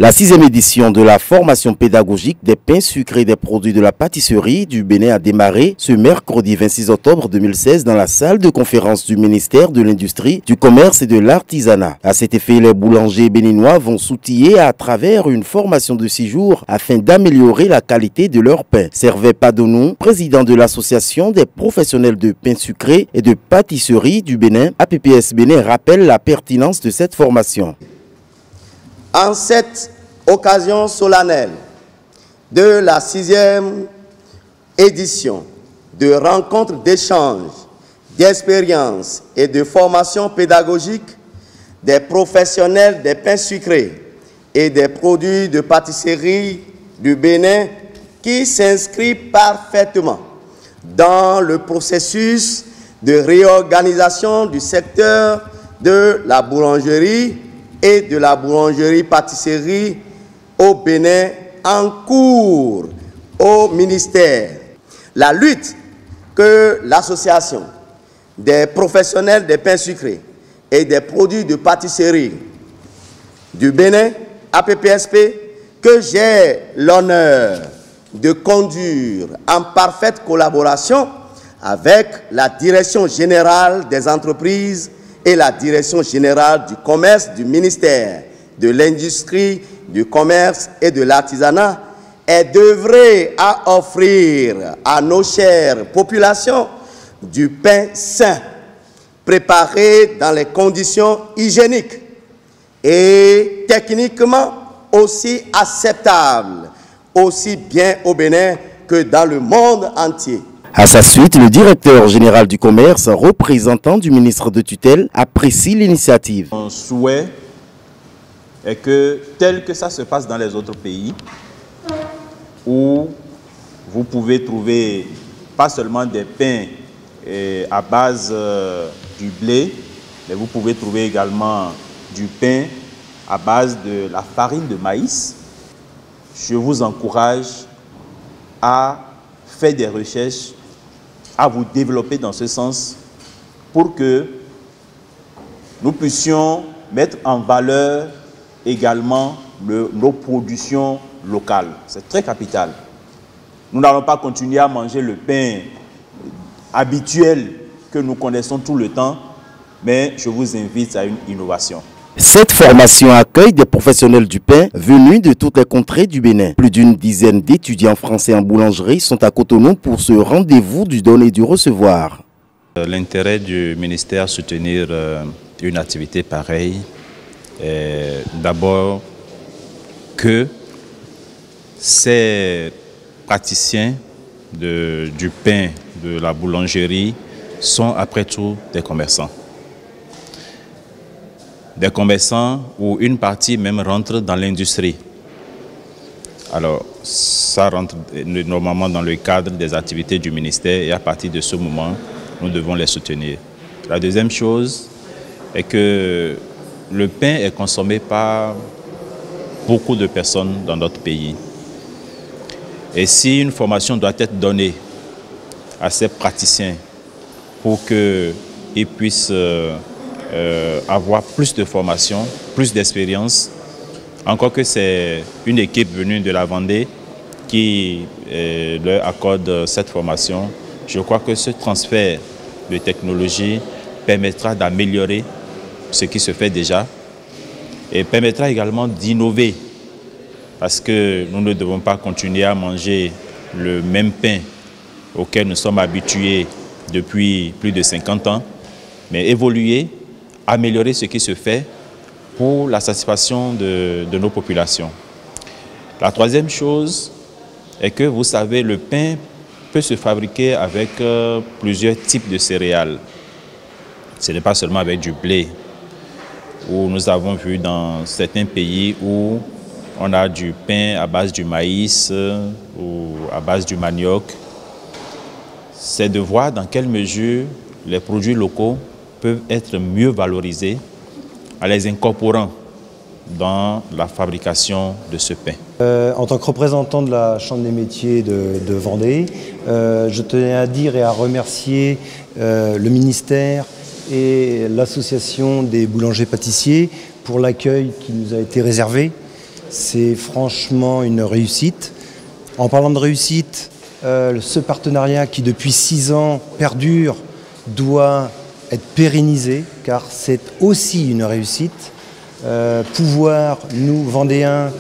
La 6e édition de la formation pédagogique des pains sucrés et des produits de la pâtisserie du Bénin a démarré ce mercredi 26 octobre 2016 dans la salle de conférence du ministère de l'Industrie, du Commerce et de l'Artisanat. À cet effet, les boulangers béninois vont s'outiller à travers une formation de 6 jours afin d'améliorer la qualité de leur pain. Servet Padonou, président de l'association des professionnels de pain sucré et de pâtisserie du Bénin, APPS Bénin, rappelle la pertinence de cette formation. En cette occasion solennelle de la 6e édition de rencontres d'échange, d'expériences et de formation pédagogique des professionnels des pains sucrés et des produits de pâtisserie du Bénin qui s'inscrit parfaitement dans le processus de réorganisation du secteur de la boulangerie et de la boulangerie-pâtisserie au Bénin en cours au ministère. La lutte que l'association des professionnels des pains sucrés et des produits de pâtisserie du Bénin, APPSP, que j'ai l'honneur de conduire en parfaite collaboration avec la Direction générale des entreprises et la Direction générale du commerce du ministère de l'Industrie, du Commerce et de l'Artisanat, est d'œuvrer à offrir à nos chères populations du pain sain, préparé dans les conditions hygiéniques et techniquement aussi acceptables, aussi bien au Bénin que dans le monde entier. À sa suite, le directeur général du commerce, représentant du ministre de tutelle, apprécie l'initiative. Mon souhait est que, tel que ça se passe dans les autres pays, où vous pouvez trouver pas seulement des pains à base du blé, mais vous pouvez trouver également du pain à base de la farine de maïs. Je vous encourage à faire des recherches, à vous développer dans ce sens pour que nous puissions mettre en valeur également nos productions locales. C'est très capital. Nous n'allons pas continuer à manger le pain habituel que nous connaissons tout le temps, mais je vous invite à une innovation. Cette formation accueille des professionnels du pain venus de toutes les contrées du Bénin. Plus d'une dizaine d'étudiants français en boulangerie sont à Cotonou pour ce rendez-vous du don et du recevoir. L'intérêt du ministère à soutenir une activité pareille est d'abord que ces praticiens du pain, de la boulangerie, sont après tout des commerçants. Des commerçants où une partie même rentre dans l'industrie. Alors, ça rentre normalement dans le cadre des activités du ministère et à partir de ce moment, nous devons les soutenir. La deuxième chose est que le pain est consommé par beaucoup de personnes dans notre pays. Et si une formation doit être donnée à ces praticiens pour qu'ils puissent avoir plus de formation, plus d'expérience, encore que c'est une équipe venue de la Vendée qui leur accorde cette formation. Je crois que ce transfert de technologie permettra d'améliorer ce qui se fait déjà et permettra également d'innover parce que nous ne devons pas continuer à manger le même pain auquel nous sommes habitués depuis plus de 50 ans, mais évoluer, améliorer ce qui se fait pour la satisfaction de nos populations. La troisième chose est que, vous savez, le pain peut se fabriquer avec plusieurs types de céréales. Ce n'est pas seulement avec du blé, où nous avons vu dans certains pays où on a du pain à base du maïs ou à base du manioc. C'est de voir dans quelle mesure les produits locaux peuvent être mieux valorisés en les incorporant dans la fabrication de ce pain. En tant que représentant de la Chambre des métiers de Vendée, je tenais à dire et à remercier le ministère et l'association des boulangers-pâtissiers pour l'accueil qui nous a été réservé. c'est franchement une réussite. En parlant de réussite, ce partenariat qui depuis 6 ans perdure doit être pérennisé, car c'est aussi une réussite. Pouvoir, nous, Vendéens,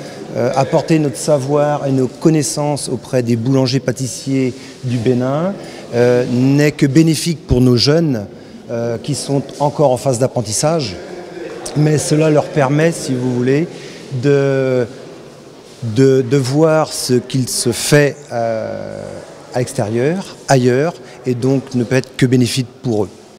apporter notre savoir et nos connaissances auprès des boulangers-pâtissiers du Bénin n'est que bénéfique pour nos jeunes qui sont encore en phase d'apprentissage, mais cela leur permet, si vous voulez, de voir ce qu'il se fait à l'extérieur, ailleurs, et donc ne peut être que bénéfique pour eux.